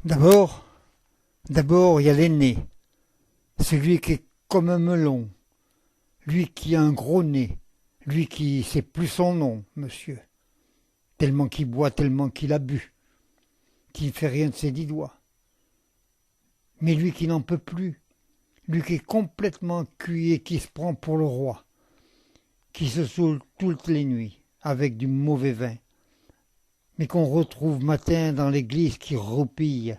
D'abord, d'abord, il y a l'aîné, celui qui est comme un melon, lui qui a un gros nez, lui qui sait plus son nom, monsieur, tellement qu'il boit, tellement qu'il a bu, qui ne fait rien de ses 10 doigts. Mais lui qui n'en peut plus, lui qui est complètement cuit et qui se prend pour le roi, qui se saoule toutes les nuits avec du mauvais vin, mais qu'on retrouve matin dans l'église qui roupille,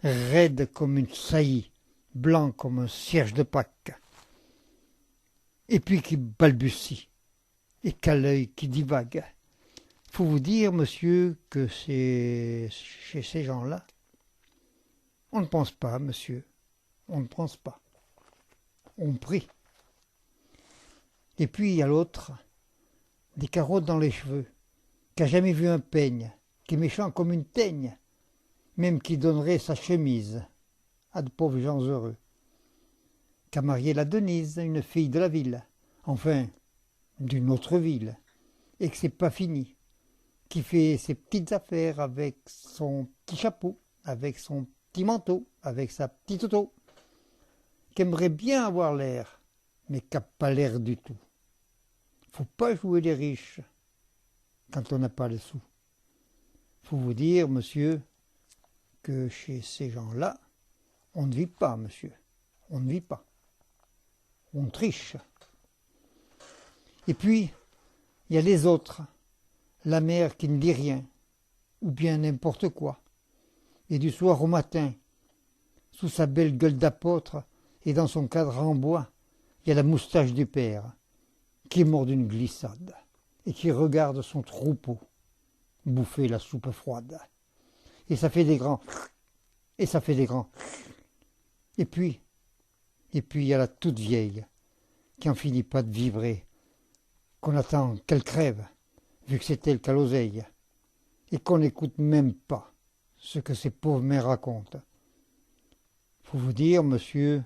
raide comme une saillie, blanc comme un cierge de Pâques, et puis qui balbutie, et qu'a l'œil qui divague. Faut vous dire, monsieur, que c'est chez ces gens-là, on ne pense pas, monsieur, on ne pense pas, on prie. Et puis il y a l'autre, des carottes dans les cheveux, qui n'a jamais vu un peigne, qui est méchant comme une teigne, même qui donnerait sa chemise à de pauvres gens heureux, qui a marié la Denise, une fille de la ville, enfin, d'une autre ville, et que c'est pas fini, qui fait ses petites affaires avec son petit chapeau, avec son petit manteau, avec sa petite auto, qui aimerait bien avoir l'air, mais qui n'a pas l'air du tout. Faut pas jouer les riches quand on n'a pas les sous. Faut vous dire, monsieur, que chez ces gens-là, on ne vit pas, monsieur. On ne vit pas. On triche. Et puis, il y a les autres. La mère qui ne dit rien, ou bien n'importe quoi. Et du soir au matin, sous sa belle gueule d'apôtre et dans son cadre en bois, il y a la moustache du père, qui est mort d'une glissade, et qui regarde son troupeau bouffer la soupe froide. Et ça fait des grands, et ça fait des grands. Et puis il y a la toute vieille, qui en finit pas de vibrer, qu'on attend qu'elle crève, vu que c'est elle qui a l'oseille, et qu'on n'écoute même pas ce que ces pauvres mères racontent. Faut vous dire, monsieur,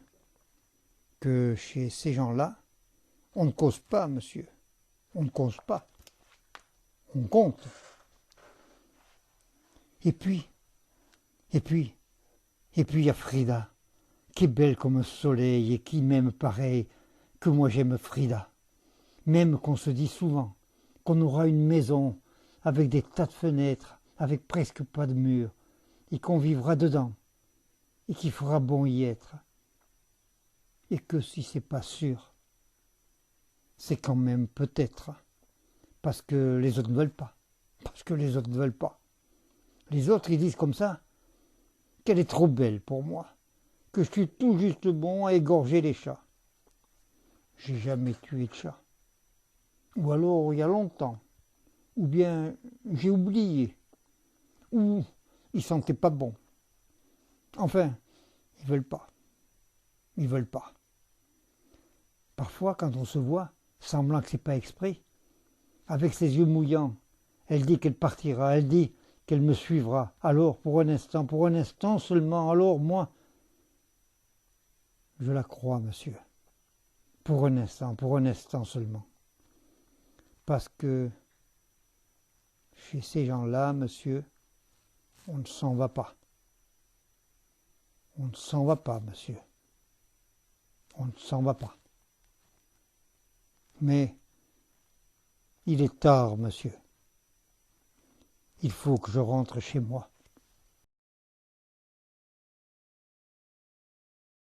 que chez ces gens-là, on ne cause pas, monsieur. On ne cause pas. On compte. Et puis, il y a Frida, qui est belle comme un soleil et qui m'aime pareil que moi j'aime Frida. Même qu'on se dit souvent qu'on aura une maison avec des tas de fenêtres, avec presque pas de murs, et qu'on vivra dedans, et qu'il fera bon y être. Et que si c'est pas sûr, c'est quand même peut-être, parce que les autres ne veulent pas. Parce que les autres ne veulent pas. Les autres, ils disent comme ça qu'elle est trop belle pour moi, que je suis tout juste bon à égorger les chats. J'ai jamais tué de chat. Ou alors il y a longtemps. Ou bien j'ai oublié. Ou ils sentaient pas bon. Enfin, ils veulent pas. Ils veulent pas. Parfois, quand on se voit, semblant que c'est pas exprès, avec ses yeux mouillants, elle dit qu'elle partira, elle dit qu'elle me suivra. Alors, pour un instant seulement, alors moi, je la crois, monsieur. Pour un instant seulement. Parce que chez ces gens-là, monsieur, on ne s'en va pas. On ne s'en va pas, monsieur. On ne s'en va pas. Mais il est tard, monsieur. Il faut que je rentre chez moi.